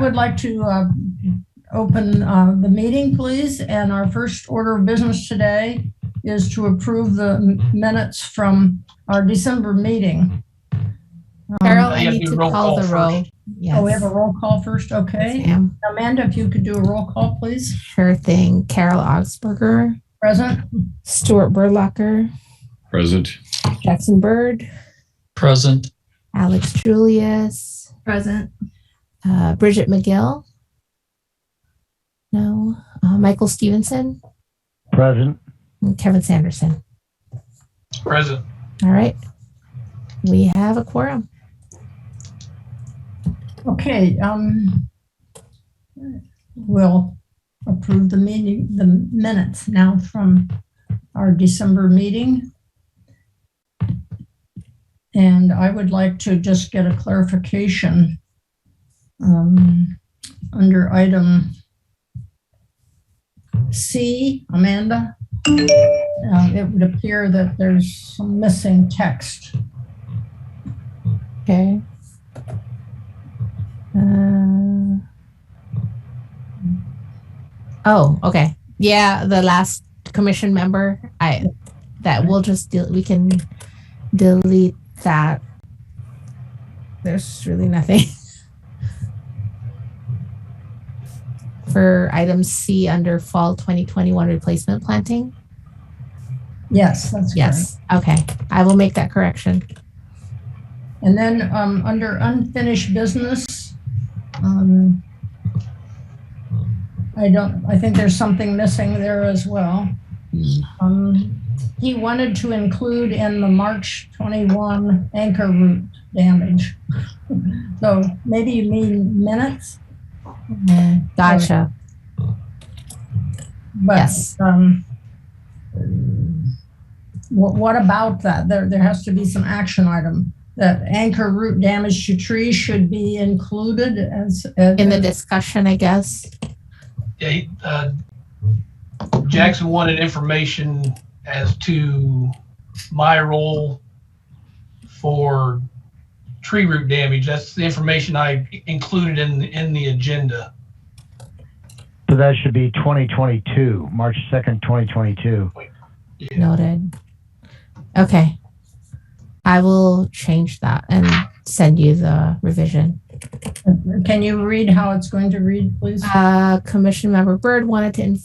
would like to open the meeting, please. And our first order of business today is to approve the minutes from our December meeting. Carol, I need to call the roll. Yes. Oh, we have a roll call first. Okay. Yes, Amanda, if you could do a roll call, please. Sure thing. Carol Augsburger. Present. Stuart Burlacher. Present. Jackson Bird. Present. Alex Julius. Present. Bridget McGill. No. Michael Stevenson. Present. And Kevin Sanderson. Present. All right. We have a quorum. Okay. We'll approve the minutes now from our December meeting. And I would like to just get a clarification under item C, Amanda. It would appear that there's some missing text. Okay. Oh, okay. Yeah, the last commission member, we'll just we can delete that. There's really nothing. For item C under fall 2021 replacement planting. Yes, that's yes. Correct. Okay, I will make that correction. And then under unfinished business, I think there's something missing there as well. He wanted to include in the March 21 anchor root damage. So maybe you mean minutes? Gotcha. But, yes. What about that? There has to be some action item. That anchor root damage to trees should be included as in the discussion, I guess. Yeah, Jackson wanted information as to my role for tree root damage. That's the information I included in the agenda. So that should be 2022, March 2nd, 2022. Yeah. Noted. Okay. I will change that and send you the revision. Can you read how it's going to read, please? Commission member Bird wanted to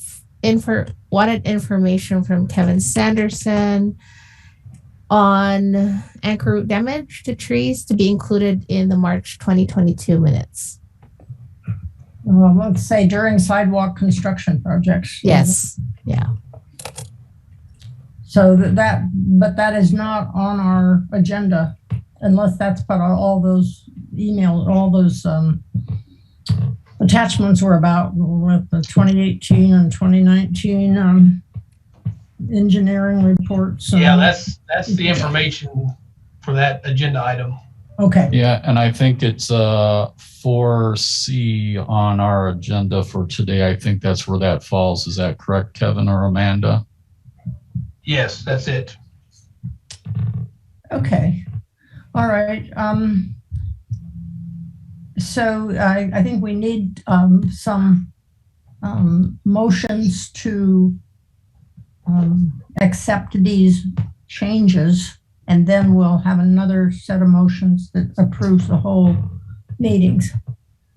wanted information from Kevin Sanderson on anchor root damage to trees to be included in the March 2022 minutes. Let's say during sidewalk construction projects. Yes. Yeah. So but that is not on our agenda unless that's what all those emails, all those attachments were about with the 2018 and 2019 engineering reports. Yeah, that's the information for that agenda item. Okay. Yeah, and I think it's 4C on our agenda for today. I think that's where that falls. Is that correct, Kevin or Amanda? Yes, that's it. Okay. All right. So I think we need some motions to accept these changes, and then we'll have another set of motions that approves the whole meetings.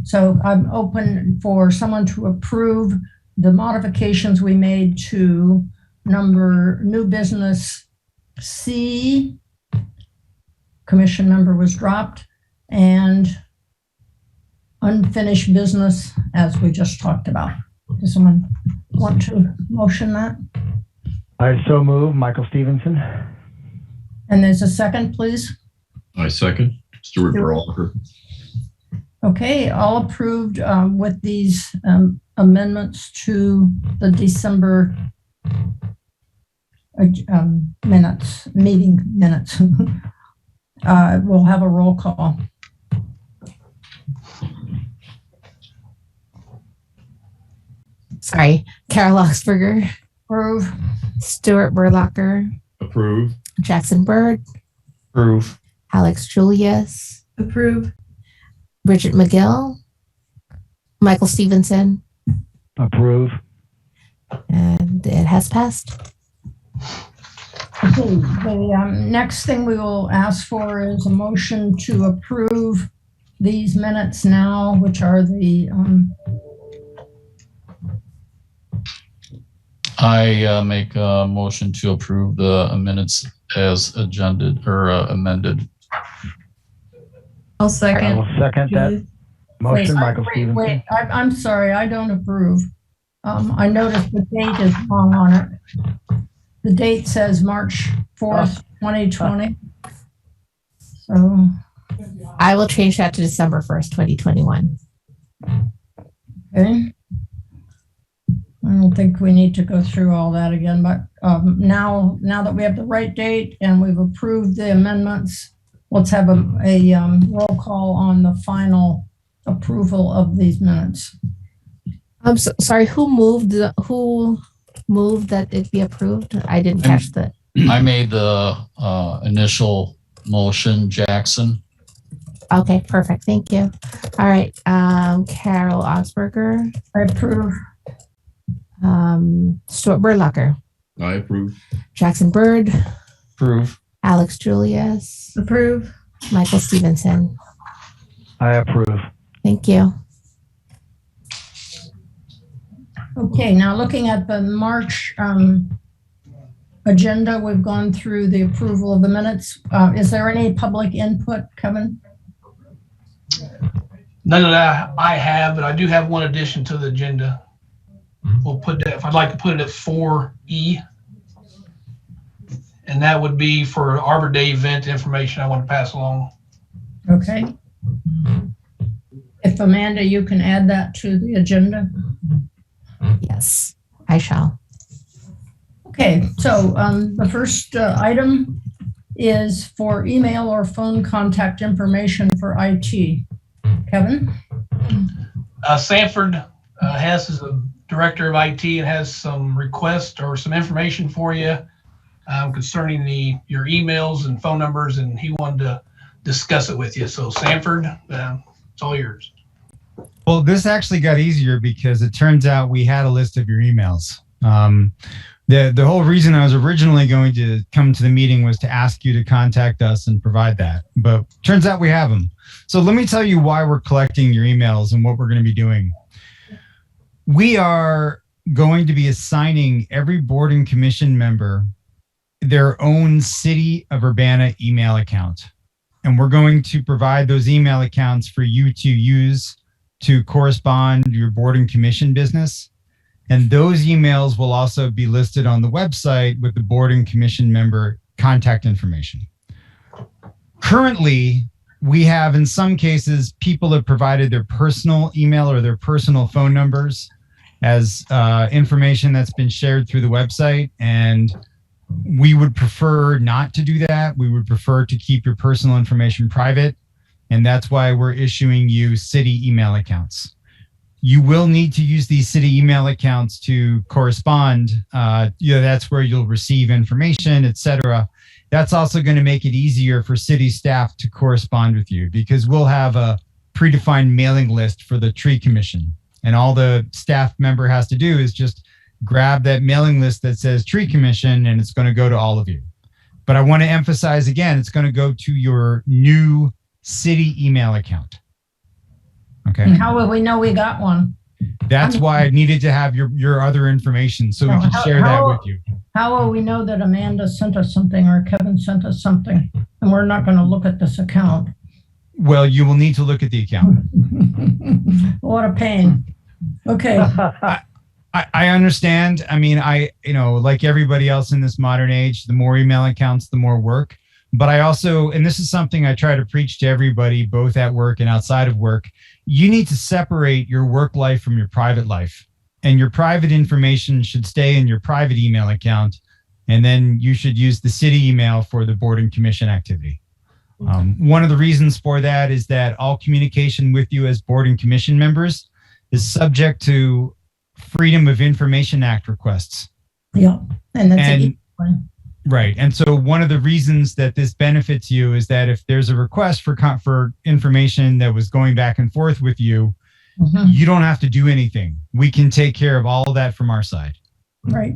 So I'm open for someone to approve the modifications we made to new business C, commission member was dropped, and unfinished business as we just talked about. Does someone want to motion that? I so move, Michael Stevenson. And there's a second, please. I second. Stuart Burlacher. Okay, all approved with these amendments to the December meeting minutes. We'll have a roll call. Sorry, Carol Augsburger. Approve. Stuart Burlacher. Approve. Jackson Bird. Approve. Alex Julius. Approve. Bridget McGill. Michael Stevenson, Approve. and it has passed. Okay, the next thing we will ask for is a motion to approve these minutes now, which are the, I make a motion to approve the minutes as agended or amended. I'll I second. will second that motion, Michael Stevenson. wait, I'm sorry, I don't approve. I noticed the date is wrong on it. The date says March 4th, 2020. So, I will change that to December 1st, 2021. okay. I don't think we need to go through all that again, but now that we have the right date and we've approved the amendments, let's have a roll call on the final approval of these minutes. I'm sorry, who moved that it be approved? I didn't catch that. I made the initial motion, Jackson. Okay, perfect. Thank you. All right. Carol Osberger, I approve. Stuart Burlocker, I approve. Jackson Bird, Approve. Alex Julius, Approve. Michael Stevenson. I approve. Thank you. Okay, now looking at the March agenda, we've gone through the approval of the minutes. Is there any public input, Kevin? None of that I have, but I do have one addition to the agenda. We'll put that, if I'd like to put it at 4E. And that would be for Arbor Day event information I want to pass along. Okay. If Amanda, you can add that to the agenda. Yes, I shall. Okay, so the first item is for email or phone contact information for IT. Kevin? Sanford Hess is the director of IT and has some requests or some information for you concerning your emails and phone numbers, and he wanted to discuss it with you. So Sanford, it's all yours. Well, this actually got easier because it turns out we had a list of your emails. The whole reason I was originally going to come to the meeting was to ask you to contact us and provide that, but turns out we have them. So let me tell you why we're collecting your emails and what we're going to be doing. We are going to be assigning every board and commission member their own City of Urbana email account. And we're going to provide those email accounts for you to use to correspond your board and commission business. And those emails will also be listed on the website with the board and commission member contact information. Currently, we have, in some cases, people have provided their personal email or their personal phone numbers as information that's been shared through the website. And we would prefer not to do that. We would prefer to keep your personal information private. And that's why we're issuing you city email accounts. You will need to use these city email accounts to correspond. That's where you'll receive information, et cetera. That's also going to make it easier for city staff to correspond with you because we'll have a predefined mailing list for the tree commission. And all the staff member has to do is just grab that mailing list that says tree commission, and it's going to go to all of you. But I want to emphasize again, it's going to go to your new city email account. Okay. And how will we know we got one? That's why I needed to have your other information so we can share that with you. How will we know that Amanda sent us something or Kevin sent us something and we're not going to look at this account? Well, you will need to look at the account. What a pain. Okay. I understand. I mean, like everybody else in this modern age, the more email accounts, the more work. But I also, and this is something I try to preach to everybody, both at work and outside of work, you need to separate your work life from your private life. And your private information should stay in your private email account. And then you should use the city email for the board and commission activity. One of the reasons for that is that all communication with you as board and commission members is subject to Freedom of Information Act requests. Yeah. And that's a easy one. Right. And so one of the reasons that this benefits you is that if there's a request for information that was going back and forth with you, Mhm. You don't have to do anything. We can take care of all of that from our side. Right.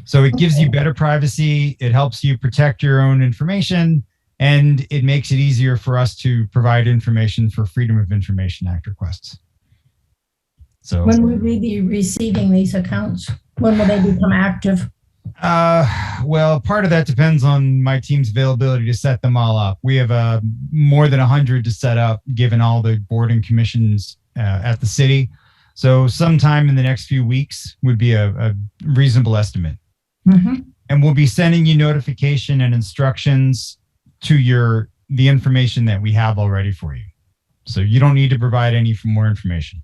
So it gives you better privacy. It helps you protect your own information, and it makes it easier for us to provide information for Freedom of Information Act requests. So, When will we be receiving these accounts? When will they become active? well, part of that depends on my team's availability to set them all up. We have more than 100 to set up, given all the board and commissions at the city. So sometime in the next few weeks would be a reasonable estimate. Mhm. And we'll be sending you notification and instructions to the information that we have already for you. So you don't need to provide any more information.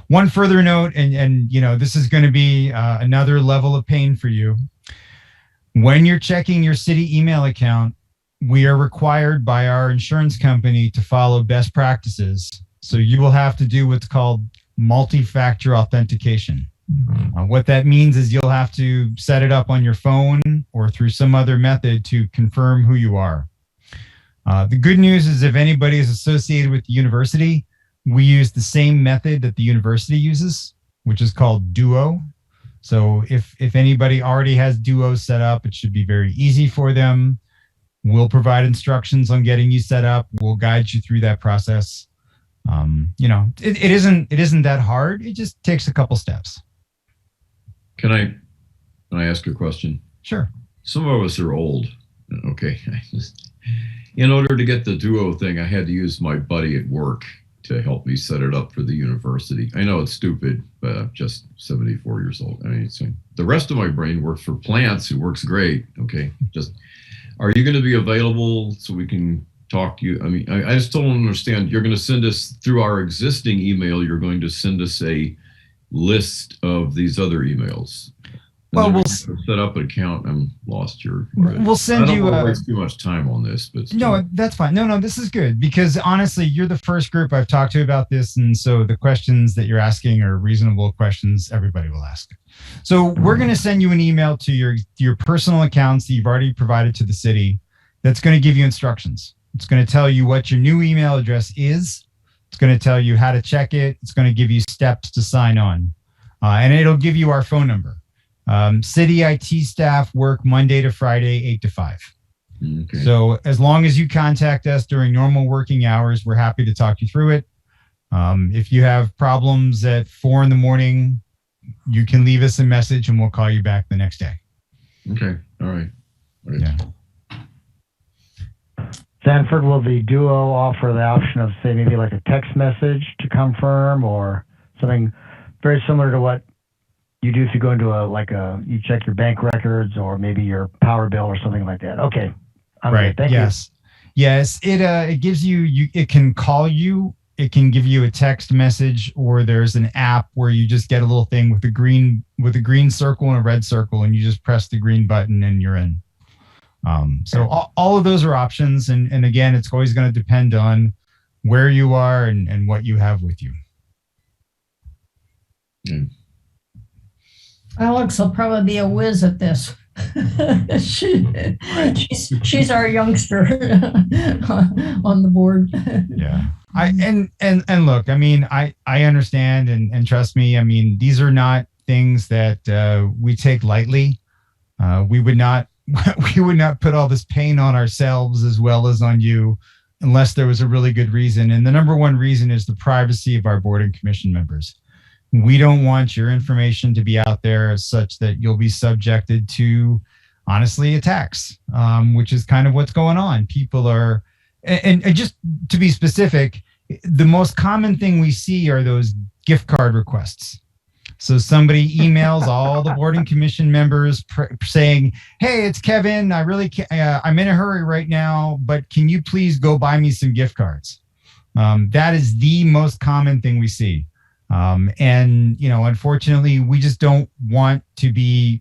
One further note, and this is going to be another level of pain for you. When you're checking your city email account, we are required by our insurance company to follow best practices. So you will have to do what's called multi-factor authentication. What that means is you'll have to set it up on your phone or through some other method to confirm who you are. The good news is if anybody is associated with the university, we use the same method that the university uses, which is called Duo. So if anybody already has Duo set up, it should be very easy for them. We'll provide instructions on getting you set up. We'll guide you through that process. It isn't that hard. It just takes a couple steps. Can I ask a question? Sure. Some of us are old. Okay. In order to get the Duo thing, I had to use my buddy at work to help me set it up for the university. I know it's stupid, but I'm just 74 years old. I mean, the rest of my brain works for plants. It works great. Okay. Are you going to be available so we can talk to you? I mean, I just don't understand. You're going to send us through our existing email. You're going to send us a list of these other emails. Well, we'll set up an account. I'm lost here. We'll send you. I don't want to waste too much time on this, but no, that's fine. No, this is good because honestly, you're the first group I've talked to about this, and so the questions that you're asking are reasonable questions everybody will ask. So we're going to send you an email to your personal accounts that you've already provided to the city. That's going to give you instructions. It's going to tell you what your new email address is. It's going to tell you how to check it. It's going to give you steps to sign on, and it'll give you our phone number. City IT staff work Monday to Friday, 8 to 5. Okay. So as long as you contact us during normal working hours, we're happy to talk you through it. If you have problems at 4 a.m, you can leave us a message and we'll call you back the next day. Okay. All right. Yeah. Sanford, will the Duo offer the option of, say, maybe like a text message to confirm or something very similar to what you do if you go into you check your bank records or maybe your power bill or something like that? Okay. Right. Thank Yes. Yes. It gives you, it can call you, it can give you a text message, or there's an app where you just get a little thing with a green circle and a red circle, and you just press the green button and you're in. So all of those are options. And again, it's always going to depend on where you are and what you have with you. Yeah. Alex will probably be a whiz at this. She's our youngster on the board. Yeah. And look, I mean, I understand and trust me. I mean, these are not things that we take lightly. We would not put all this pain on ourselves as well as on you unless there was a really good reason. And the number one reason is the privacy of our board and commission members. We don't want your information to be out there such that you'll be subjected to, honestly, attacks, which is kind of what's going on. People are, and just to be specific, the most common thing we see are those gift card requests. So somebody emails all the board and commission members saying, "Hey, it's Kevin. I'm in a hurry right now, but can you please go buy me some gift cards?" That is the most common thing we see. And, unfortunately, we just don't want to be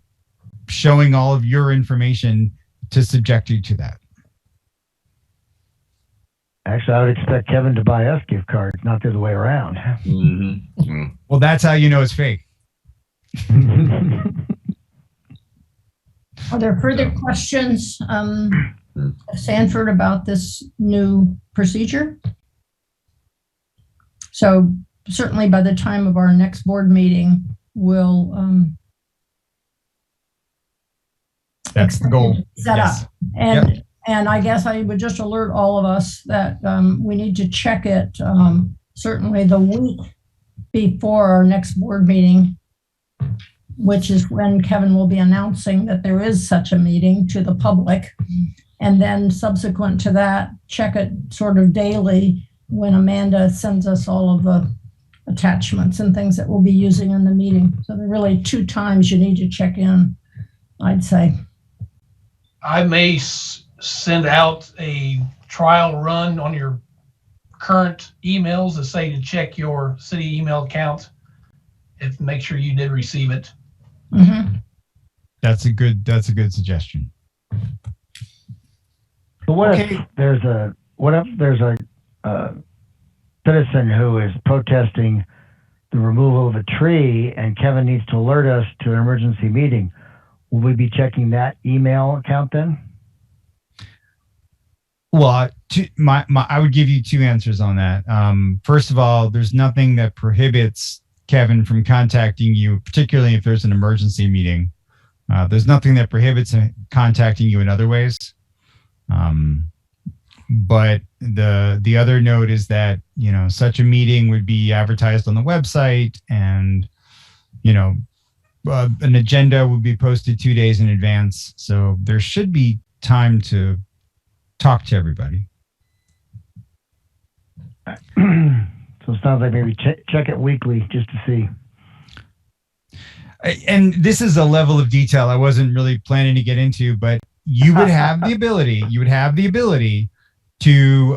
showing all of your information to subject you to that. Actually, I would expect Kevin to buy us gift cards, not the other way around. Mm-hmm. Yeah. Well, that's how you know it's fake. Are there further questions, Sanford, about this new procedure? So certainly by the time of our next board meeting, we'll That's the goal. set Yes. up. And I guess I would just alert all of us that we need to check it certainly the week before our next board meeting, which is when Kevin will be announcing that there is such a meeting to the public. And then subsequent to that, check it sort of daily when Amanda sends us all of the attachments and things that we'll be using in the meeting. So there are really 2 times you need to check in, I'd say. I may send out a trial run on your current emails to say to check your city email account, if make sure you did receive it. Mm-hmm. That's a good suggestion. But what Okay. if there's a citizen who is protesting the removal of a tree and Kevin needs to alert us to an emergency meeting? Will we be checking that email account then? Well, I would give you 2 answers on that. First of all, there's nothing that prohibits Kevin from contacting you, particularly if there's an emergency meeting. There's nothing that prohibits him contacting you in other ways. But the other note is that, such a meeting would be advertised on the website, and, an agenda would be posted 2 days in advance. So there should be time to talk to everybody. So it sounds like maybe check it weekly just to see. And this is a level of detail I wasn't really planning to get into, but you would have the ability to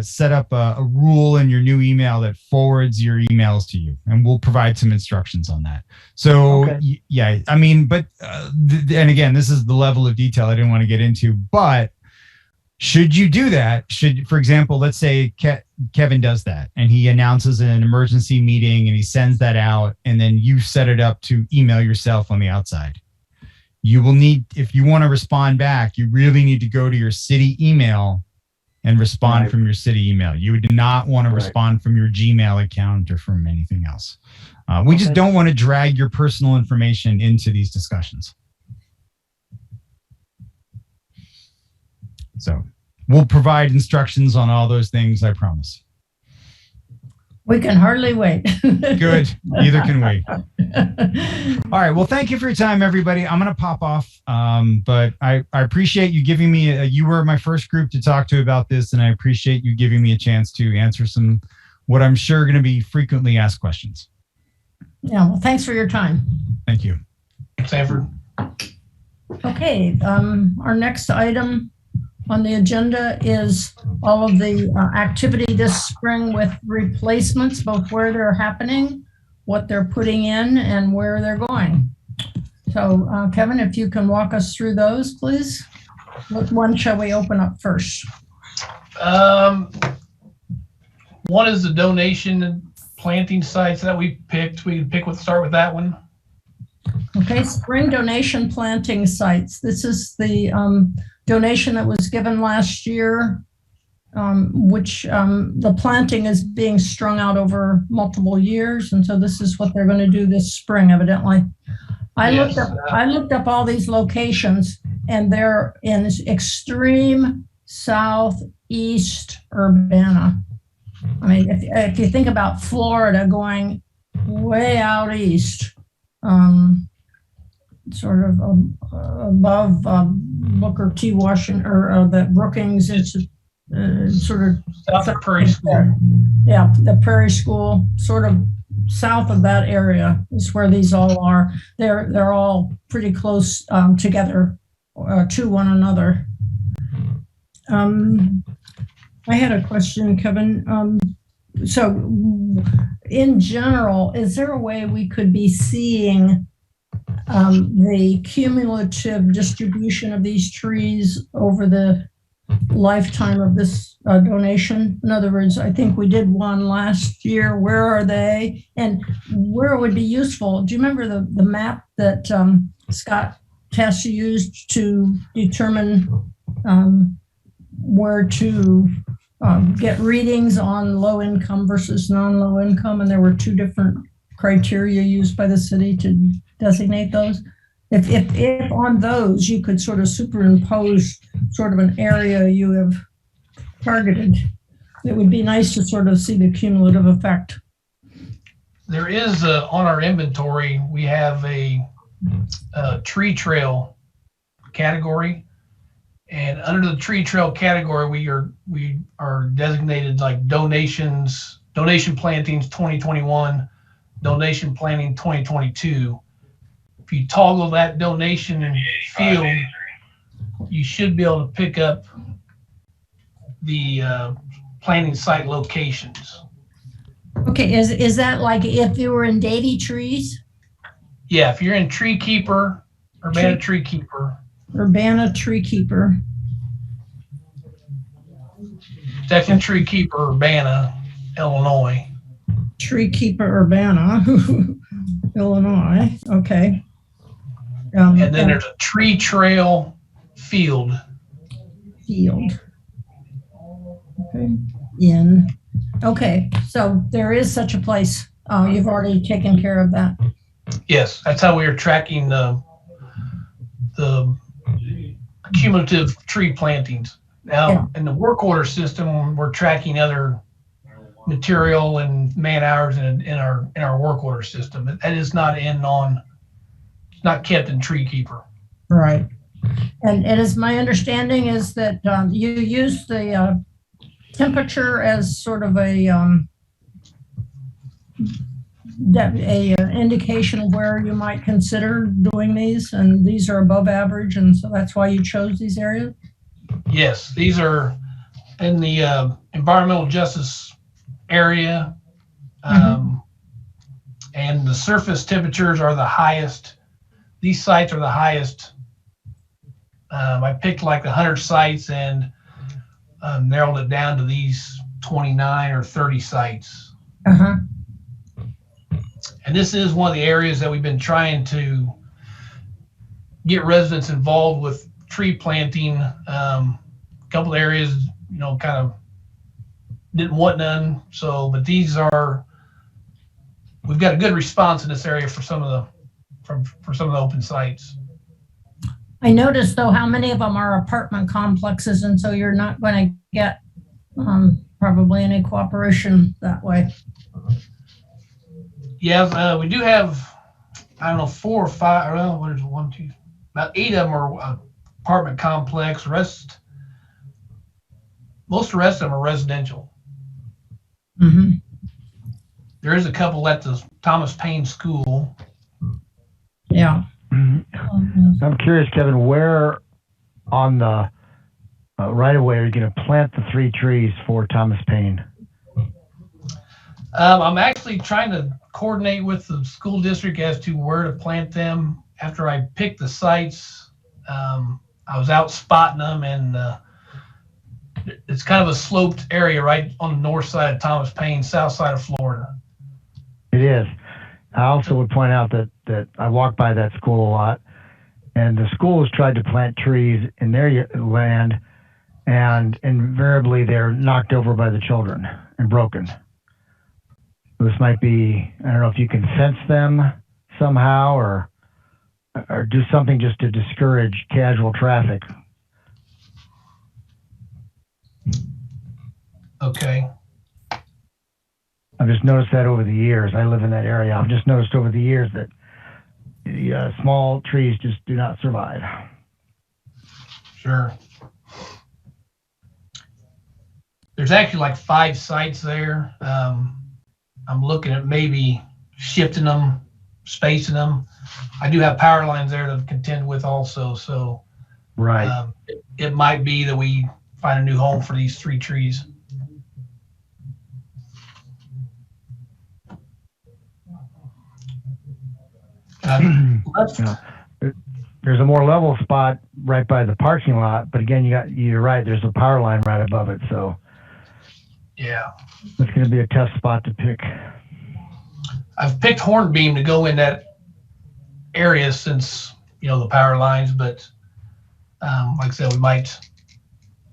set up a rule in your new email that forwards your emails to you, and we'll provide some instructions on that. So Okay. yeah, I mean, but and again, this is the level of detail I didn't want to get into, but should you do that, for example, let's say Kevin does that and he announces an emergency meeting and he sends that out, and then you set it up to email yourself on the outside. You will need, if you want to respond back, you really need to go to your city email and respond Right. from your city email. You would not want to Right. respond from your Gmail account or from anything else. We just don't want to drag your personal information into these discussions. So we'll provide instructions on all those things, I promise. We can hardly wait. Good. Neither can we. All right. Well, thank you for your time, everybody. I'm going to pop off. But I appreciate you giving me, you were my first group to talk to about this, and I appreciate you giving me a chance to answer some, what I'm sure are going to be frequently asked questions. Yeah, well, thanks for your time. Thank you. Sanford. Okay, our next item on the agenda is all of the activity this spring with replacements, both where they're happening, what they're putting in, and where they're going. So Kevin, if you can walk us through those, please. What one shall we open up first? One is the donation and planting sites that we picked. We can start with that one. Okay, spring donation planting sites. This is the donation that was given last year, which the planting is being strung out over multiple years. And so this is what they're going to do this spring, evidently. I looked up all these locations, and they're in extreme southeast Urbana. I mean, if you think about Florida going way out east, sort of above Booker T. Washington, or the Brookings, it's sort of South of Prairie School. Yeah, the Prairie School, sort of south of that area is where these all are. They're all pretty close together to one another. I had a question, Kevin. So in general, is there a way we could be seeing the cumulative distribution of these trees over the lifetime of this donation? In other words, I think we did one last year. Where are they? And where it would be useful, do you remember the map that Scott Tess used to determine where to get readings on low income versus non-low income, and there were two different criteria used by the city to designate those. If on those you could sort of superimpose sort of an area you have targeted, it would be nice to sort of see the cumulative effect. There is on our inventory, we have a tree trail category, and under the tree trail category, we are designated like donation plantings 2021, donation planting 2022. If you toggle that donation field, you should be able to pick up the planting site locations. Okay, is that like if you were in Davy trees? Yeah, if you're in Tree Keeper, Urbana Tree Keeper. Urbana Tree Keeper. It's actually Tree Keeper Urbana, Illinois. Tree Keeper Urbana, Illinois. Okay. And then there's a tree trail field. Okay, so there is such a place. You've already taken care of that. Yes, that's how we are tracking the cumulative tree plantings. Now, in the work order system, we're tracking other material and man hours in our work order system. That is not it's not kept in Tree Keeper. Right. And it is my understanding is that you use the temperature as sort of a indication of where you might consider doing these, and these are above average, and so that's why you chose these areas? Yes, these are in the environmental justice area, and the surface temperatures are the highest. These sites are the highest. I picked like 100 sites and narrowed it down to these 29 or 30 sites. And this is one of the areas that we've been trying to get residents involved with tree planting. A couple of areas, kind of didn't want none. So, but we've got a good response in this area for some of the open sites. I noticed though how many of them are apartment complexes, and so you're not going to get probably any cooperation that way. Yeah, we do have, 4 or 5, well, what is it, 1, 2, about 8 of them are apartment complex. Most of the rest of them are residential. There is a couple at the Thomas Paine School. Yeah. I'm curious, Kevin, where on the right of way are you going to plant the 3 trees for Thomas Paine? I'm actually trying to coordinate with the school district as to where to plant them. After I picked the sites, I was out spotting them, and it's kind of a sloped area right on the north side of Thomas Paine, south side of Florida. It is. I also would point out that I walk by that school a lot, and the school has tried to plant trees in their land, and invariably they're knocked over by the children and broken. This might be, I don't know if you can fence them somehow or do something just to discourage casual traffic. Okay. I've just noticed that over the years. I live in that area. I've just noticed over the years that the small trees just do not survive. Sure. There's actually like 5 sites there. I'm looking at maybe shifting them, spacing them. I do have power lines there to contend with also. So right. It might be that we find a new home for these 3 trees. There's a more level spot right by the parking lot, but again, you're right. There's a power line right above it, so yeah, it's going to be a tough spot to pick. I've picked hornbeam to go in that area since the power lines, but like I said,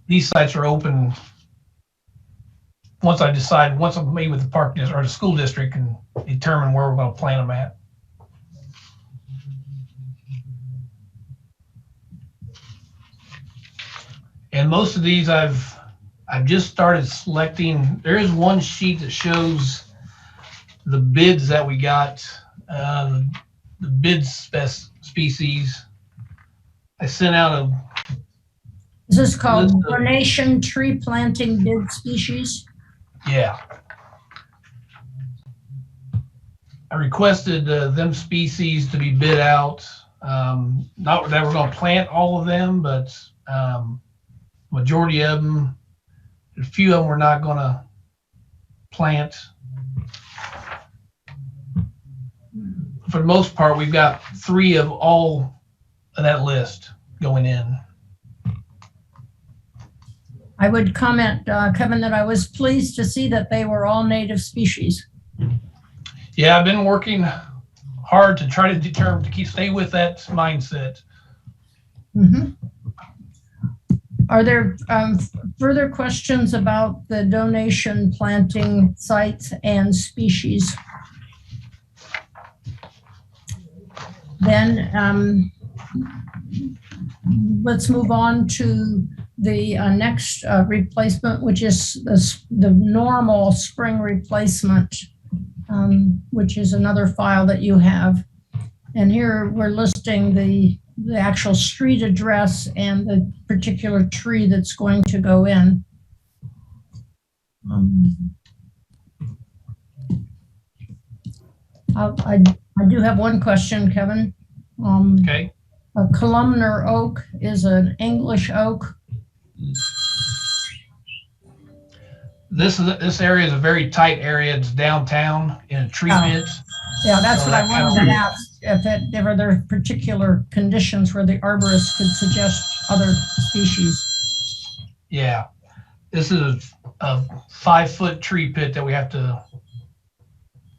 these sites are open once I meet with the park or the school district and determine where we're going to plant them at. And most of these I've just started selecting. There is one sheet that shows the bids that we got, the bid species. I sent out Is this called List of- donation tree planting bid species? yeah. I requested them species to be bid out. Not that we're going to plant all of them, but majority of them, a few of them we're not going to plant. For the most part, we've got 3 of all of that list going in. I would comment, Kevin, that I was pleased to see that they were all native species. Yeah, I've been working hard to try to stay with that mindset. Mhm. Are there further questions about the donation planting sites and species? Then let's move on to the next replacement, which is the normal spring replacement, which is another file that you have. And here we're listing the actual street address and the particular tree that's going to go in. I do have one question, Kevin. Okay. A columnar oak is an English oak. This area is a very tight area. It's downtown in a tree pit. Yeah, that's what I wanted to ask, if there are particular conditions where the arborist could suggest other species. Yeah, this is a 5-foot tree pit that we have to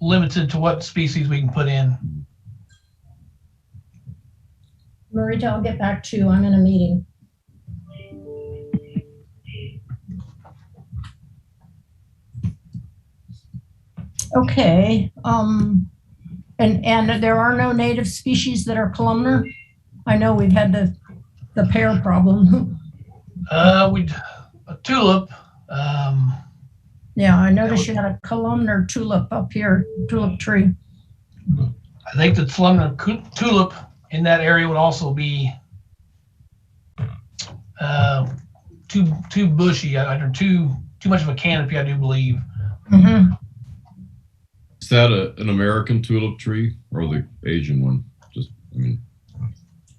limited to what species we can put in. Marita, I'll get back to you. I'm in a meeting. Okay, and there are no native species that are columnar? I know we've had the pear problem. A tulip. Yeah, I noticed you had a columnar tulip up here, tulip tree. I think the columnar tulip in that area would also be too bushy, or too much of a canopy, I do believe. Mm-hmm. Is that an American tulip tree or the Asian one?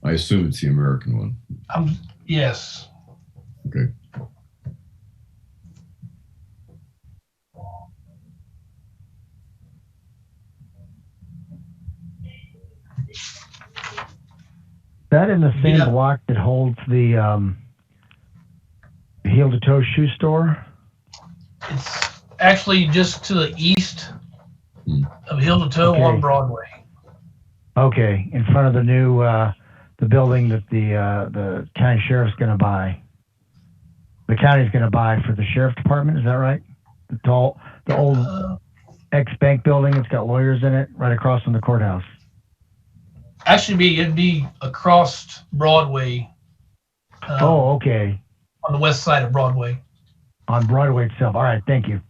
I assume it's the American one. Yes. Okay. Is that in the same Yeah. block that holds the heel to toe shoe store? It's actually just to the east of Hill to Toe Okay. on Broadway. Okay, in front of the new the building that the county sheriff's going to buy. The county's going to buy for the sheriff department. Is that right? The old ex-bank building. It's got lawyers in it, right across from the courthouse. Actually, it'd be across Broadway. Oh, okay. On the west side of Broadway. On Broadway itself. All right, thank you.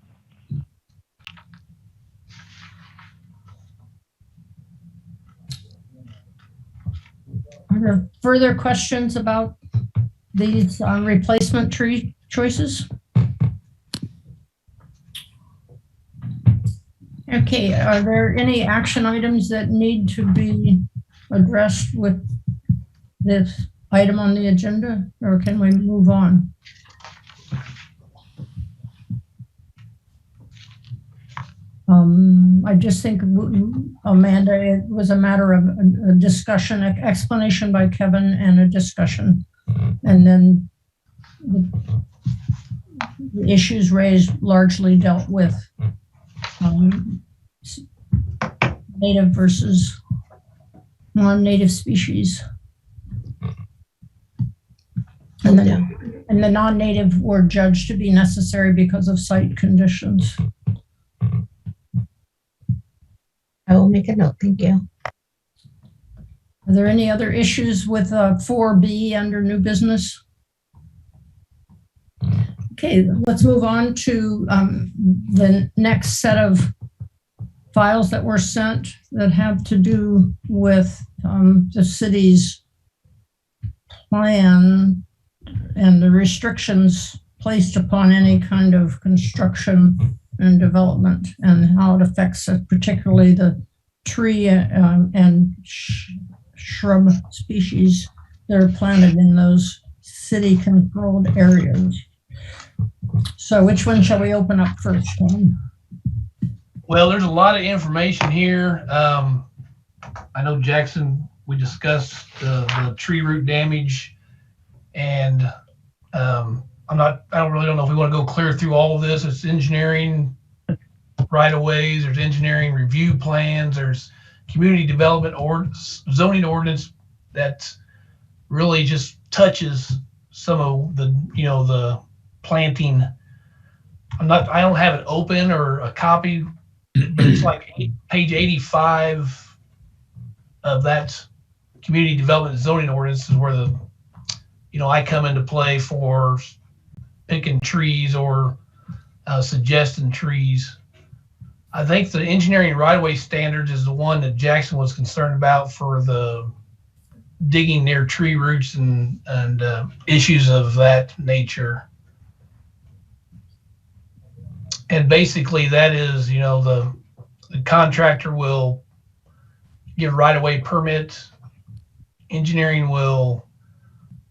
Are there further questions about these replacement tree choices? Okay, are there any action items that need to be addressed with this item on the agenda, or can we move on? I just think, Amanda, it was a matter of a discussion, explanation by Kevin and a discussion. And then the issues raised largely dealt with native versus non-native species. And then And the non-native were judged to be necessary because of site conditions. I will make a note. Thank you. Are there any other issues with 4B under new business? Okay, let's move on to the next set of files that were sent that have to do with the city's plan and the restrictions placed upon any kind of construction and development and how it affects particularly the tree and shrub species that are planted in those city-controlled areas. So which one shall we open up first, Tom? Well, there's a lot of information here. I know Jackson, we discussed the tree root damage, and I don't know if we want to go clear through all of this. It's engineering right of ways, there's engineering review plans, there's community development or zoning ordinance that really just touches some of the, the planting. I don't have it open or a copy, but it's like page 85 of that community development zoning ordinance is where I come into play for picking trees or suggesting trees. I think the engineering right-of-way standards is the one that Jackson was concerned about for the digging near tree roots and issues of that nature. And basically that is, the contractor will give right-of-way permit. Engineering will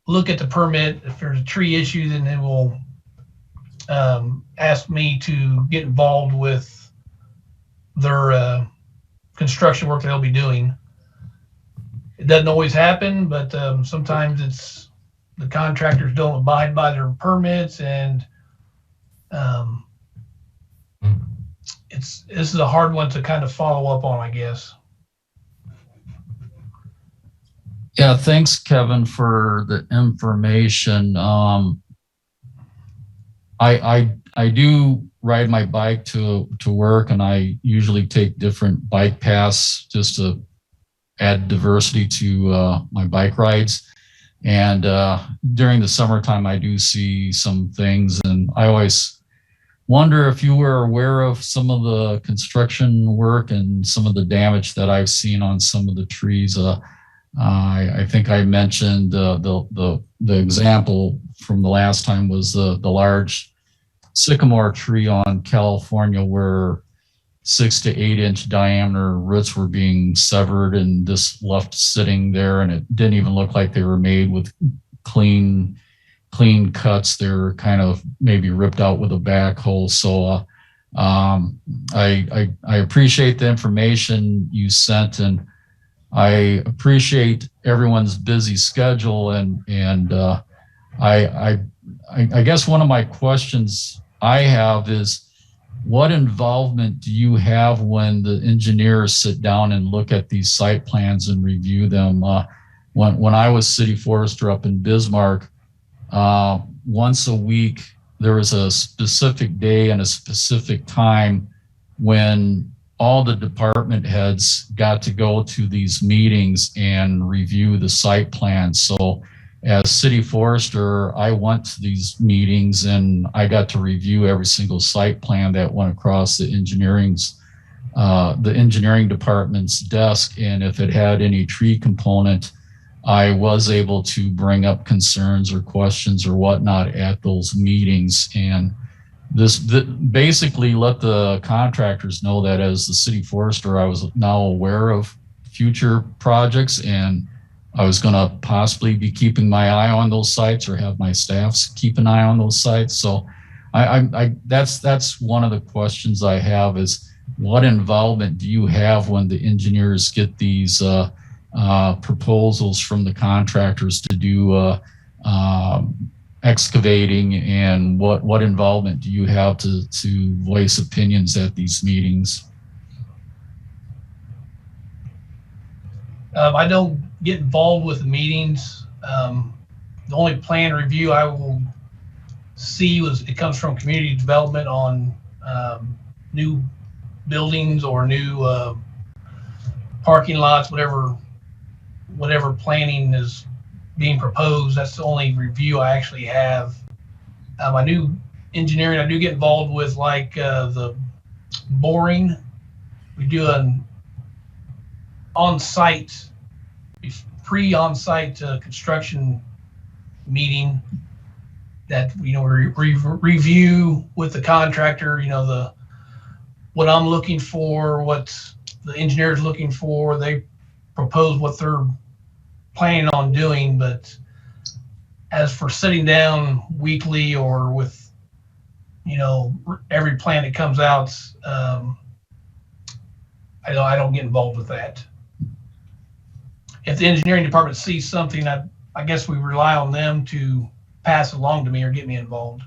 look at the permit. If there's a tree issue, then they will ask me to get involved with their construction work that they'll be doing. It doesn't always happen, but sometimes it's the contractors don't abide by their permits, and this is a hard one to kind of follow up on, I guess. Yeah, thanks, Kevin, for the information. I do ride my bike to work, and I usually take different bike paths just to add diversity to my bike rides. And during the summertime, I do see some things, and I always wonder if you were aware of some of the construction work and some of the damage that I've seen on some of the trees. I think I mentioned the example from the last time was the large sycamore tree on California, where 6 to 8 inch diameter roots were being severed and just left sitting there, and it didn't even look like they were made with clean cuts. They were kind of maybe ripped out with a backhoe. So I appreciate the information you sent, and I appreciate everyone's busy schedule, and I guess one of my questions I have is, what involvement do you have when the engineers sit down and look at these site plans and review them? When I was city forester up in Bismarck, once a week there was a specific day and a specific time when all the department heads got to go to these meetings and review the site plan. So as city forester, I went to these meetings and I got to review every single site plan that went across the engineering department's desk. And if it had any tree component, I was able to bring up concerns or questions or whatnot at those meetings. And this basically let the contractors know that as the city forester, I was now aware of future projects, and I was going to possibly be keeping my eye on those sites or have my staffs keep an eye on those sites. So that's one of the questions I have is, what involvement do you have when the engineers get these proposals from the contractors to do excavating, and what involvement do you have to voice opinions at these meetings? I don't get involved with the meetings. The only plan review I will C it comes from community development on new buildings or new parking lots, whatever planning is being proposed. That's the only review I actually have. I do engineering. I do get involved with like the boring. We do an on-site, pre-on-site construction meeting that we review with the contractor. What I'm looking for, what the engineer's looking for. They propose what they're planning on doing, but as for sitting down weekly or with every plan that comes out, I don't get involved with that. If the engineering department sees something, I guess we rely on them to pass along to me or get me involved.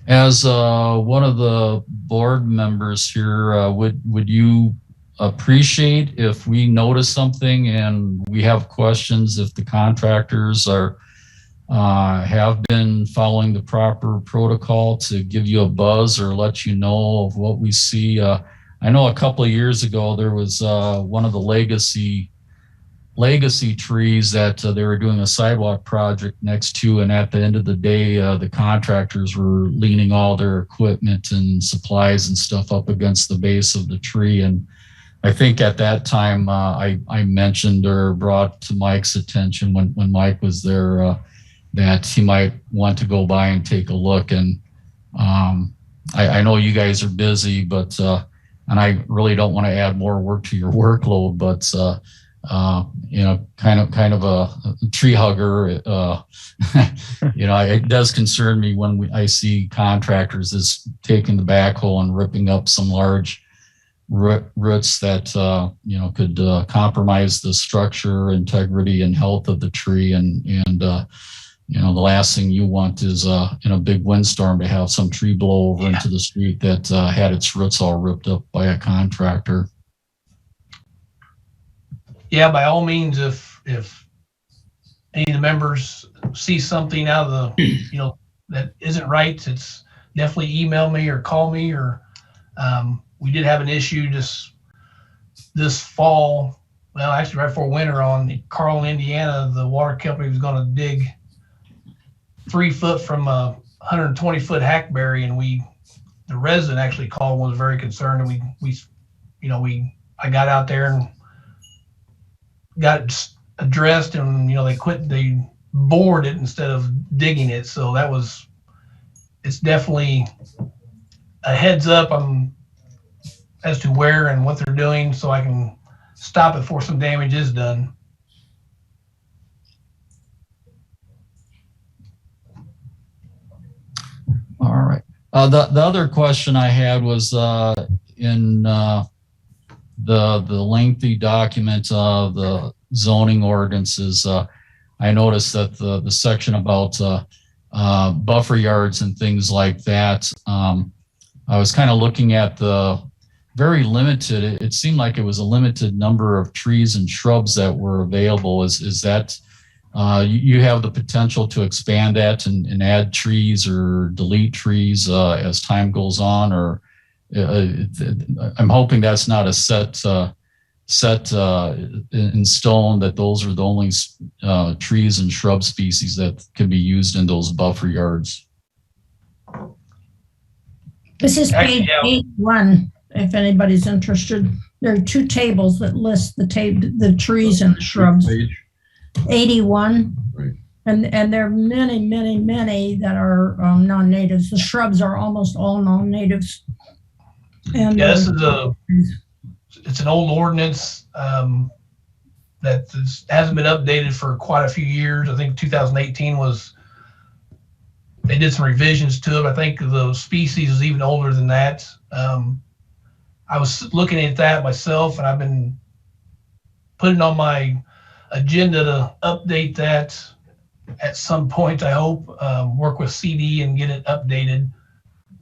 As one of the board members here, would you appreciate if we notice something and we have questions, if the contractors have been following the proper protocol, to give you a buzz or let you know of what we see? I know a couple of years ago there was one of the legacy trees that they were doing a sidewalk project next to, and at the end of the day, the contractors were leaning all their equipment and supplies and stuff up against the base of the tree. And I think at that time I mentioned or brought to Mike's attention when Mike was there that he might want to go by and take a look. And I know you guys are busy, but and I really don't want to add more work to your workload, but kind of a tree hugger. It does concern me when I see contractors is taking the backhoe and ripping up some large roots that could compromise the structure, integrity, and health of the tree. And the last thing you want is in a big windstorm to have some tree blow over into the street that had its roots all ripped up by a contractor. Yeah, by all means, if any of the members see something out of the, that isn't right, it's definitely email me or call me. Or we did have an issue just this fall. Well, actually right before winter on Carlin, Indiana, the water company was going to dig 3 foot from a 120-foot hackberry, and the resident actually called and was very concerned, and I got out there and got it addressed, and they bored it instead of digging it. So it's definitely a heads up as to where and what they're doing, so I can stop it before some damage is done. All right. The other question I had was in the lengthy document of the zoning ordinances. I noticed that the section about buffer yards and things like that. I was kind of looking at the very limited. It seemed like it was a limited number of trees and shrubs that were available. Is that you have the potential to expand that and add trees or delete trees as time goes on, or I'm hoping that's not a set in stone, that those are the only trees and shrub species that can be used in those buffer yards. This is page 81, if anybody's interested. There are 2 tables that list the trees and the shrubs. 81. Right. And there are many, many, many that are non-natives. The shrubs are almost all non-natives. And this is it's an old ordinance that hasn't been updated for quite a few years. I think 2018 they did some revisions to it. I think the species is even older than that. I was looking at that myself, and I've been putting on my agenda to update that at some point. I hope work with CD and get it updated,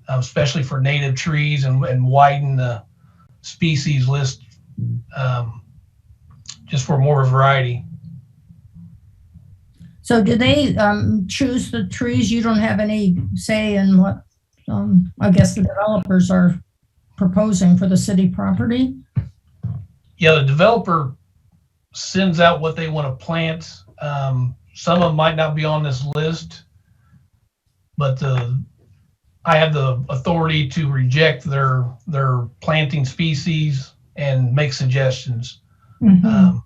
especially for native trees, and widen the species list just for more variety. So do they choose the trees? You don't have any say in what, I guess the developers are proposing for the city property? Yeah, the developer sends out what they want to plant. Some of them might not be on this list, but I have the authority to reject their planting species and make suggestions. Mhm.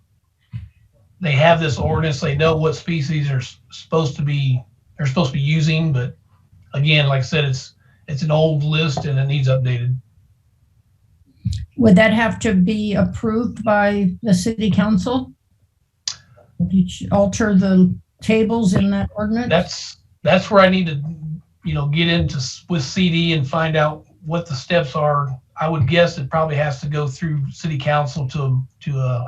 They have this ordinance. They know what species are supposed to be using, but again, like I said, it's an old list and it needs updated. Would that have to be approved by the city council? If you alter the tables in that ordinance? That's where I need to, get into with CD and find out what the steps are. I would guess it probably has to go through city council to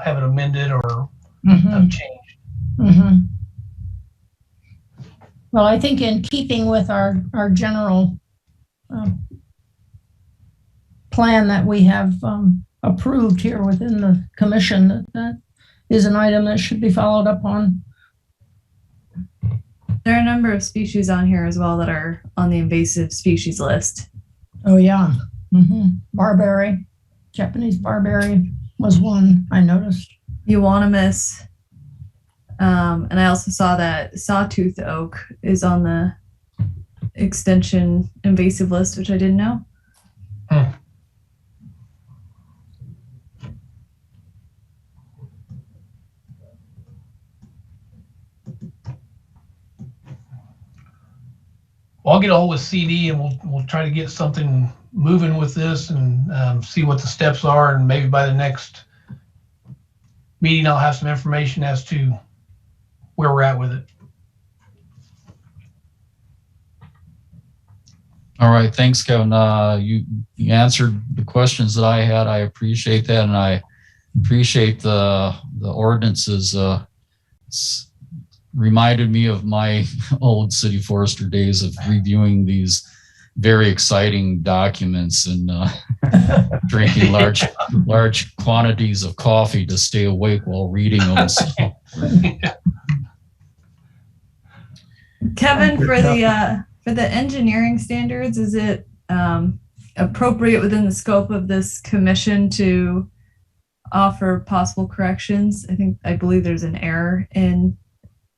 have it amended or changed. Mhm. Well, I think in keeping with our general plan that we have approved here within the commission, that is an item that should be followed up on. There are a number of species on here as well that are on the invasive species list. Oh, yeah. Barberry, Japanese barberry was one I noticed. Euonymus. And I also saw that sawtooth oak is on the extension invasive list, which I didn't know. Well, I'll get a hold with CD and we'll try to get something moving with this and see what the steps are, and maybe by the next meeting I'll have some information as to where we're at with it. All right, thanks, Kevin. You answered the questions that I had. I appreciate that, and I appreciate the ordinances. It's reminded me of my old city forester days of reviewing these very exciting documents and drinking large quantities of coffee to stay awake while reading them. So, Kevin, for the engineering standards, is it appropriate within the scope of this commission to offer possible corrections? I believe there's an error in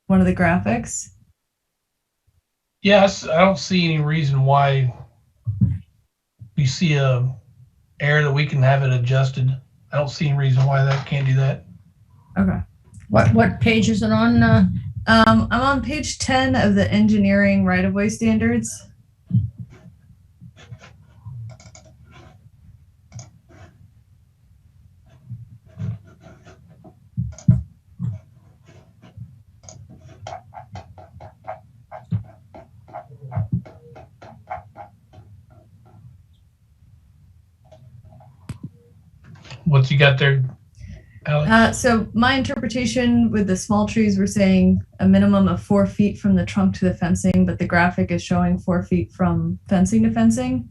one of the graphics. Yes, I don't see any reason why we see a error that we can have it adjusted. I don't see any reason why that can't do that. Okay. What page is it on? I'm on page 10 of the engineering right-of-way standards. What you got there, Alex? So my interpretation with the small trees, we're saying a minimum of 4 feet from the trunk to the fencing, but the graphic is showing 4 feet from fencing to fencing,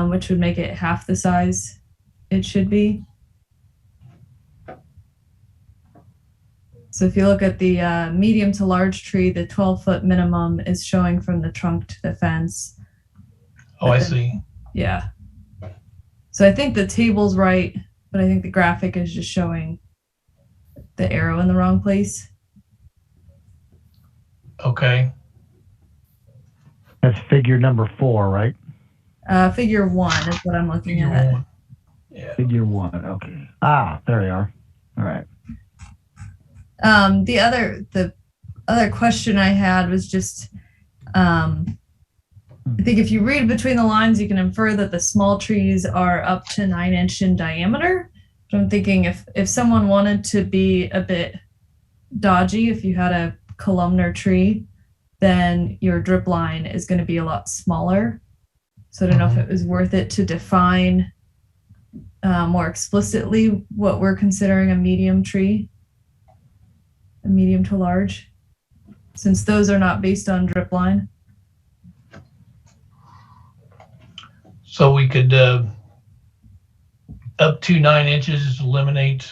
which would make it half the size it should be. So if you look at the medium to large tree, the 12-foot minimum is showing from the trunk to the fence. Oh, I see. Yeah. So I think the table's right, but I think the graphic is just showing the arrow in the wrong place. Okay. That's figure number 4, right? Figure 1 is what I'm looking Figure at. 1. Yeah. Figure 1. Okay. There you are. All right. The other question I had was just, I think if you read between the lines, you can infer that the small trees are up to 9 inch in diameter. So I'm thinking if someone wanted to be a bit dodgy, if you had a columnar tree, then your drip line is going to be a lot smaller. So I don't know if it was worth it to define more explicitly what we're considering a medium tree, a medium to large, since those are not based on drip line. So we could up to 9 inches eliminate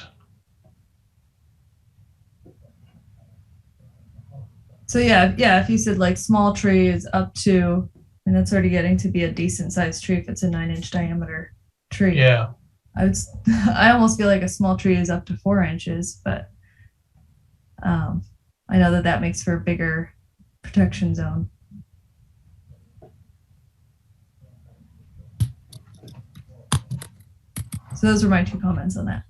So yeah, if you said like small tree is up to, and that's already getting to be a decent sized tree if it's a 9-inch diameter tree. Yeah. I almost feel like a small tree is up to 4 inches, but I know that makes for a bigger protection zone. So those were my 2 comments on that.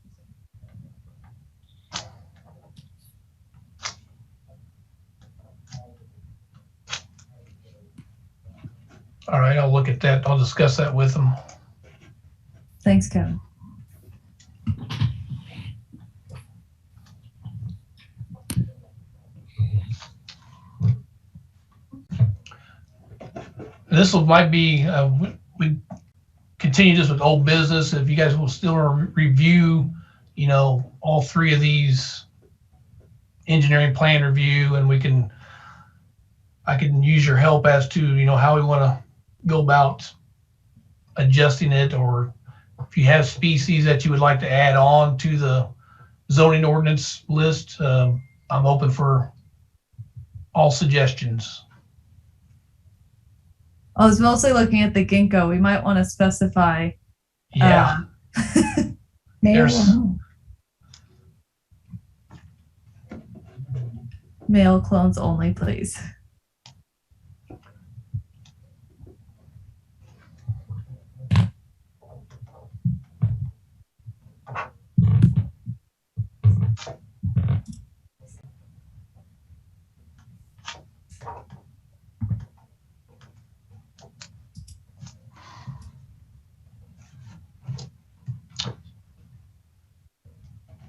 All right, I'll look at that. I'll discuss that with them. Thanks, Kevin. This might be, we continue this with old business. If you guys will still review, all 3 of these engineering plan review, and I can use your help as to, how we want to go about adjusting it, or if you have species that you would like to add on to the zoning ordinance list, I'm open for all suggestions. I was mostly looking at the ginkgo. We might want to specify. Yeah. Male clones only, please.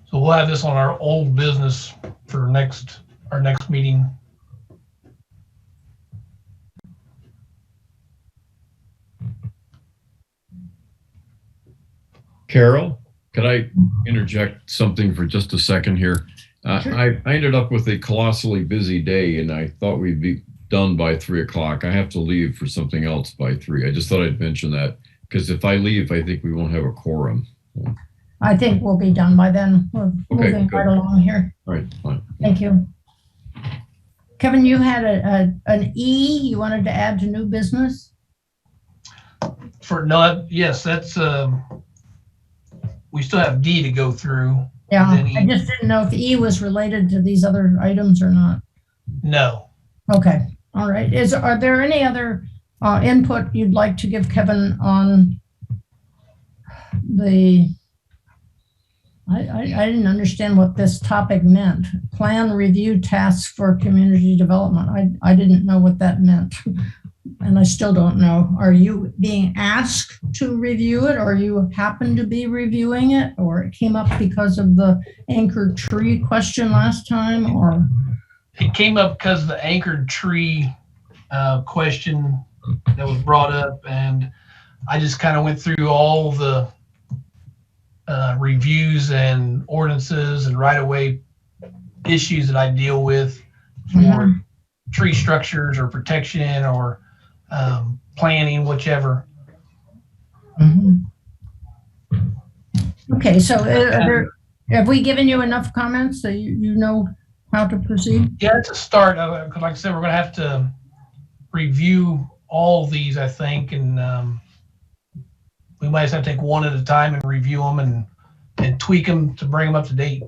So we'll have this on our old business for our next meeting. Carol, could I interject something for just a second here? Sure. I ended up with a colossally busy day, and I thought we'd be done by 3 o'clock. I have to leave for something else by 3. I just thought I'd mention that, because if I leave, I think we won't have a quorum. I think we'll be done by then. We're Okay, moving good. right along here. All right, fine. Thank you. Kevin, you had an E you wanted to add to new business? Yes, that's, we still have D to go through. Yeah, Then E. I just didn't know if E was related to these other items or not. No. Okay, all right. Are there any other input you'd like to give Kevin on the, I didn't understand what this topic meant. Plan review tasks for community development. I didn't know what that meant. And I still don't know. Are you being asked to review it, or you happen to be reviewing it, or it came up because of the anchored tree question last time, or? It came up because of the anchored tree question that was brought up, and I just kind of went through all the reviews and ordinances and right-of-way issues that I deal with for tree structures or protection or planning, whichever. Okay, so have we given you enough comments that you know how to proceed? Yeah, it's a start. Like I said, we're going to have to review all these, I think, and we might just have to take one at a time and review them and tweak them to bring them up to date.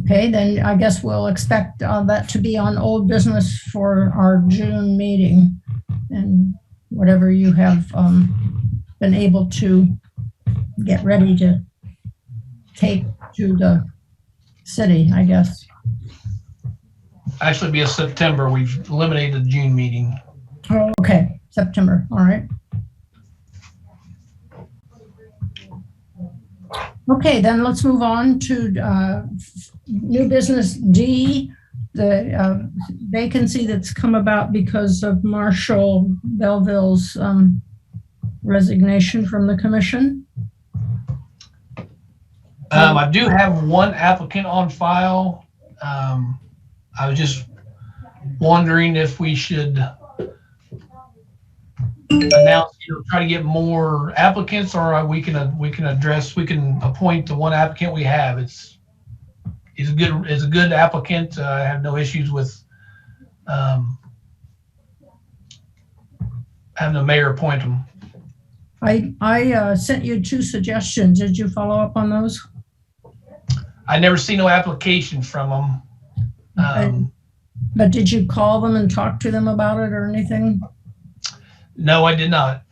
Okay, then I guess we'll expect that to be on old business for our June meeting, and whatever you have been able to get ready to take to the city, I guess. Actually, be a September. We've eliminated the June meeting. Oh, okay, September, all right. Okay, then let's move on to new business D, the vacancy that's come about because of Marshall Belleville's resignation from the commission. I do have one applicant on file. I was just wondering if we should announce, try to get more applicants, or we can appoint the one applicant we have. He's a good applicant. I have no issues with having the mayor appoint him. I sent you 2 suggestions. Did you follow up on those? I never see no application from them. But did you call them and talk to them about it or anything? No, I did not.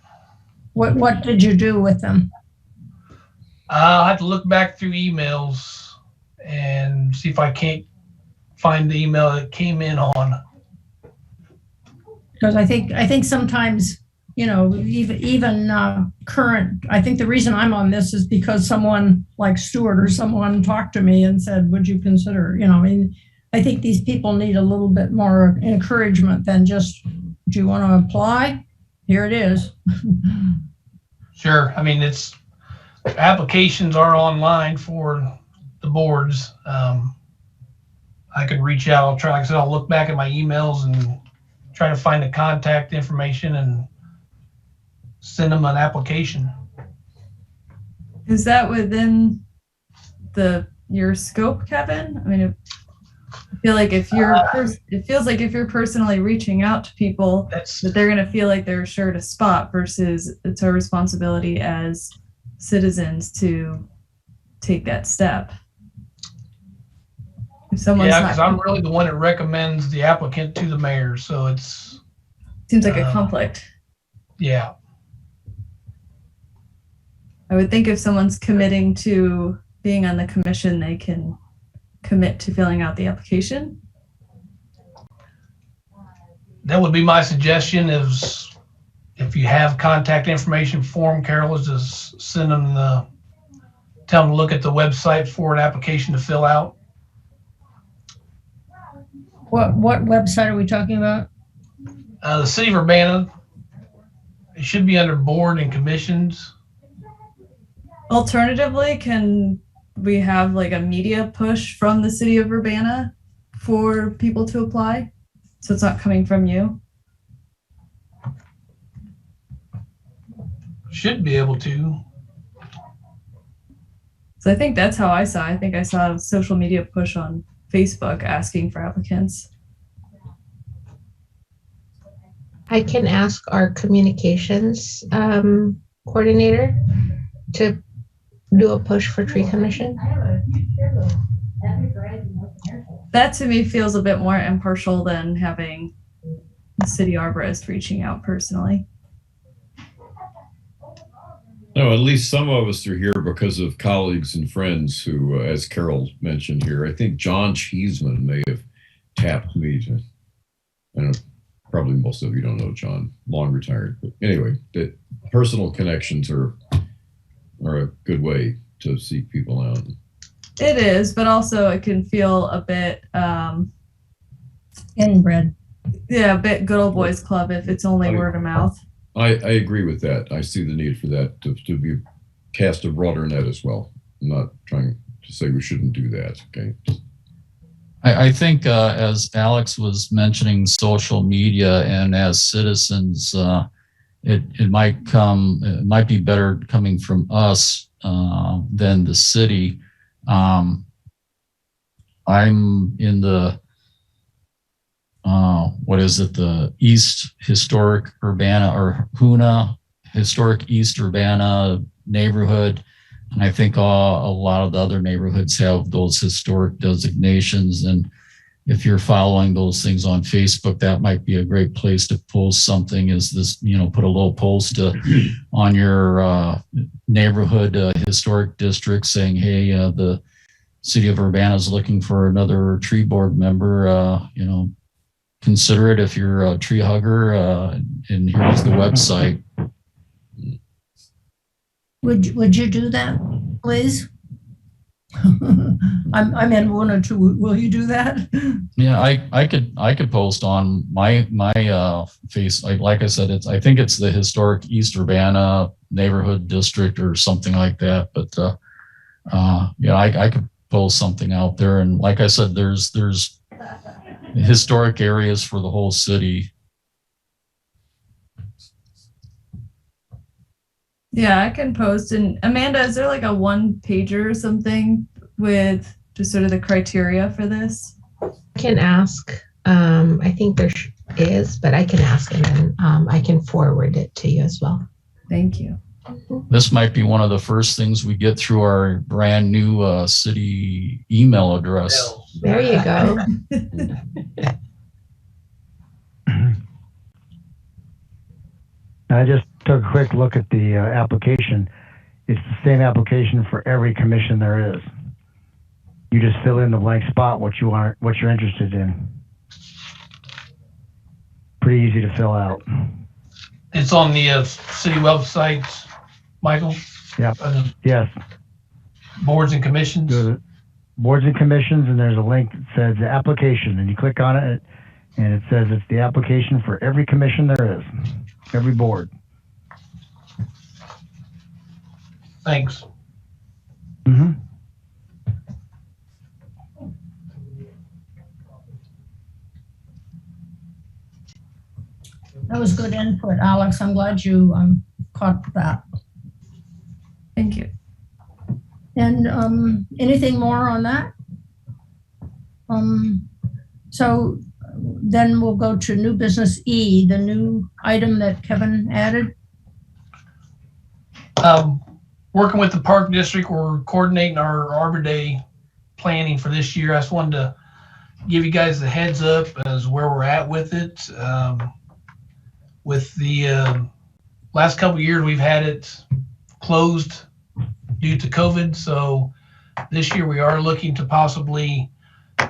What did you do with them? I'll have to look back through emails and see if I can't find the email that came in on. Because I think sometimes, even current, I think the reason I'm on this is because someone like Stuart or someone talked to me and said, would you consider, I think these people need a little bit more encouragement than just, do you want to apply? Here it is. Sure. I mean, applications are online for the boards. I could reach out. Like I said, I'll look back at my emails and try to find the contact information and send them an application. Is that within your scope, Kevin? I mean, I feel like it feels like if you're personally reaching out to people, that they're going to feel like they're assured a spot, versus it's our responsibility as citizens to take that step. If someone's because I'm really the one that recommends the applicant to the mayor, so seems like a conflict. Yeah. I would think if someone's committing to being on the commission, they can commit to filling out the application. That would be my suggestion. Is if you have contact information for them, Carol, is just send them tell them to look at the website for an application to fill out. What website are we talking about? The city of Urbana. It should be under board and commissions. Alternatively, can we have like a media push from the city of Urbana for people to apply, so it's not coming from you? Should be able to. So I think that's how I saw a social media push on Facebook asking for applicants. I can ask our communications coordinator to do a push for tree commission. That to me feels a bit more impartial than having the city arborist reaching out personally. No, at least some of us are here because of colleagues and friends who, as Carol mentioned here, I think John Cheeseman may have tapped me to, I don't know, probably most of you don't know John, long retired. But anyway, the personal connections are a good way to seek people out. It is, but also it can feel a bit Inbred. a bit good old boys club if it's only word of mouth. I agree with that. I see the need for that to be cast a broader net as well. I'm not trying to say we shouldn't do that. Okay. I think as Alex was mentioning social media, and as citizens, it might be better coming from us than the city. I'm in the the East Historic Urbana, or HUNA, Historic East Urbana neighborhood. And I think a lot of the other neighborhoods have those historic designations. And if you're following those things on Facebook, that might be a great place to post something. Is this, put a little post on your neighborhood historic district saying, hey, the city of Urbana is looking for another tree board member, consider it if you're a tree hugger, and here's the website. Would you do that, Liz? I'm in 1 or 2. Will you do that? Yeah, I could post on my face. Like I said, I think it's the Historic East Urbana Neighborhood District or something like that. But I could post something out there. And like I said, there's historic areas for the whole city. Yeah, I can post. And Amanda, is there like a one pager or something with just sort of the criteria for this? I can ask. I think there is, but I can ask and then I can forward it to you as well. Thank you. This might be one of the first things we get through our brand new city email address. There you go. I just took a quick look at the application. It's the same application for every commission there is. You just fill in the blank spot what you want, what you're interested in. Pretty easy to fill out. It's on the city website, Michael. Yeah. Yes. Boards and commissions. Go to boards and commissions, and there's a link that says the application, and you click on it, and it says it's the application for every commission there is, every board. Thanks. Mm-hmm. That was good input, Alex. I'm glad you caught that. Thank you. And anything more on that? So then we'll go to new business E, the new item that Kevin added. Working with the Park District, we're coordinating our Arbor Day planning for this year. I just wanted to give you guys the heads up as where we're at with it. With the last couple of years, we've had it closed due to COVID. So this year we are looking to possibly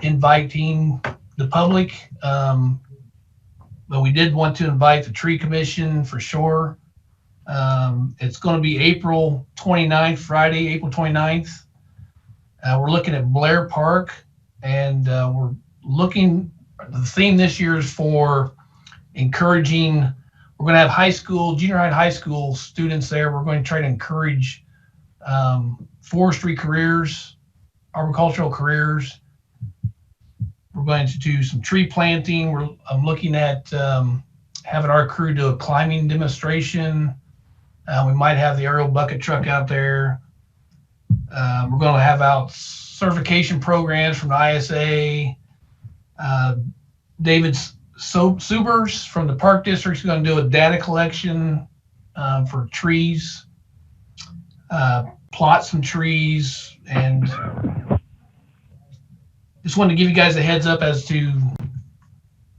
inviting the public. But we did want to invite the Tree Commission for sure. It's going to be April 29th, Friday, April 29th. We're looking at Blair Park, and we're looking, the theme this year is for encouraging, we're going to have high school, junior high school students there. We're going to try to encourage forestry careers, arboricultural careers. We're going to do some tree planting. I'm looking at having our crew do a climbing demonstration. We might have the aerial bucket truck out there. We're going to have out certification programs from the ISA. David Subers from the Park District is going to do a data collection for trees, plot some trees, and just wanted to give you guys a heads up as to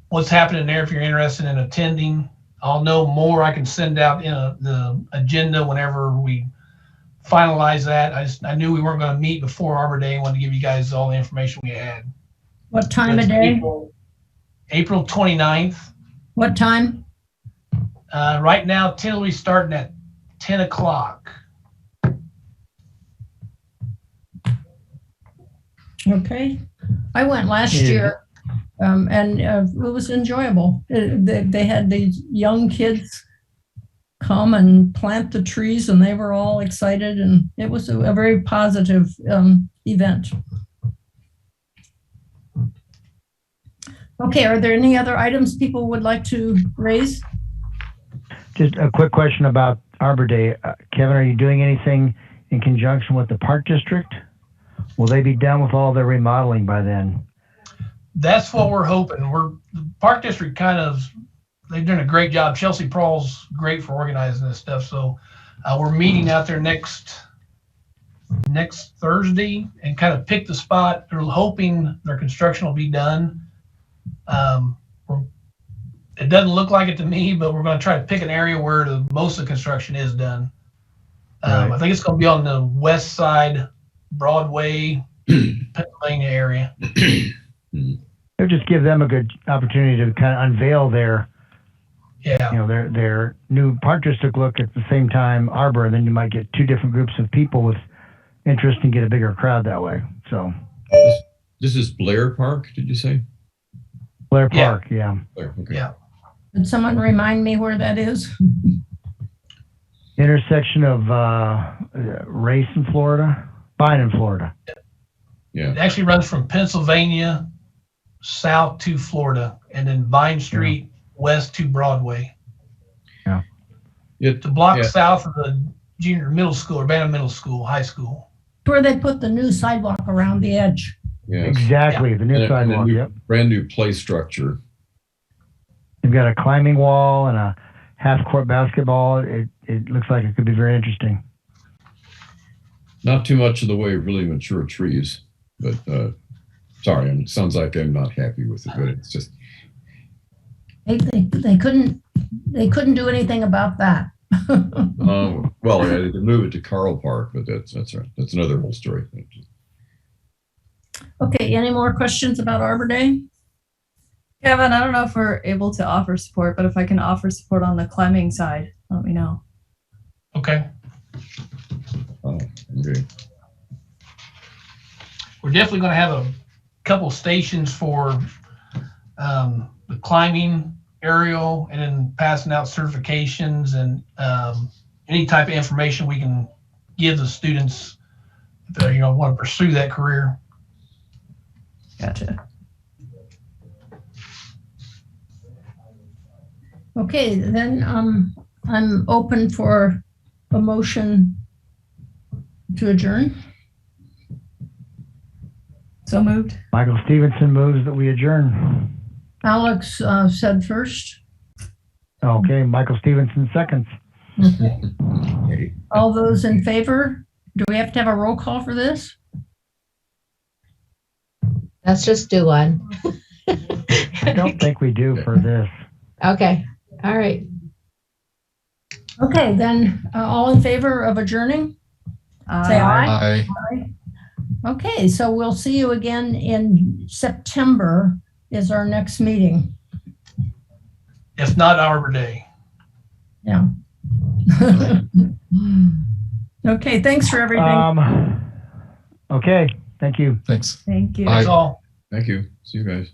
what's happening there if you're interested in attending. I'll know more. I can send out the agenda whenever we finalize that. I knew we weren't going to meet before Arbor Day. I wanted to give you guys all the information we had. What time of day? April 29th. What time? Right now, tentatively starting at 10 o'clock. Okay. I went last year, and it was enjoyable. They had these young kids come and plant the trees, and they were all excited, and it was a very positive event. Okay, are there any other items people would like to raise? Just a quick question about Arbor Day. Kevin, are you doing anything in conjunction with the Park District? Will they be done with all their remodeling by then? That's what we're hoping. The Park District they've done a great job. Chelsea Prall's great for organizing this stuff. So we're meeting out there next Thursday and kind of pick the spot. They're hoping their construction will be done. It doesn't look like it to me, but we're going to try to pick an area where most of the construction is done. Right. I think it's going to be on the west side, Broadway, Pennsylvania area. It'll just give them a good opportunity to kind of unveil their new Park District look at the same time Arbor, and then you might get two different groups of people with interest and get a bigger crowd that way. So This is Blair Park, did you say? Blair Park, yeah. Blair, okay. Yeah. Could someone remind me where that is? Intersection of Race in Florida, Vine in Florida. Yeah. It actually runs from Pennsylvania south to Florida, and then Vine Street west to Broadway. Yeah. The block south of the junior middle school, Urbana Middle School, high school. Where they put the new sidewalk around the edge. Yeah. Exactly, the new And a sidewalk, new- yep. Brand new play structure. You've got a climbing wall and a half-court basketball. It looks like it could be very interesting. Not too much of the way of really mature trees, but sorry, it sounds like I'm not happy with it, but it's just, They couldn't do anything about that. well, I had to move it to Carl Park, but that's right. That's another whole story. Okay, any more questions about Arbor Day? Kevin, I don't know if we're able to offer support, but if I can offer support on the climbing side, let me know. Okay. Oh, okay. We're definitely going to have a couple stations for the climbing aerial and then passing out certifications and any type of information we can give the students if they want to pursue that career. Gotcha. Okay, then I'm open for a motion to adjourn. So moved. Michael Stevenson moves that we adjourn. Alex said first. Okay, Michael Stevenson seconds. Okay. All those in favor? Do we have to have a roll call for this? Let's just do one. I don't think we do for this. Okay. All right. Okay, then all in favor of adjourning? Say aye. I Okay, so we'll see you again in September is our next meeting. If not Arbor Day. Yeah. Okay, thanks for everything. Okay, thank you. thanks. Thank you. Bye. That's all. Thank you. See you guys.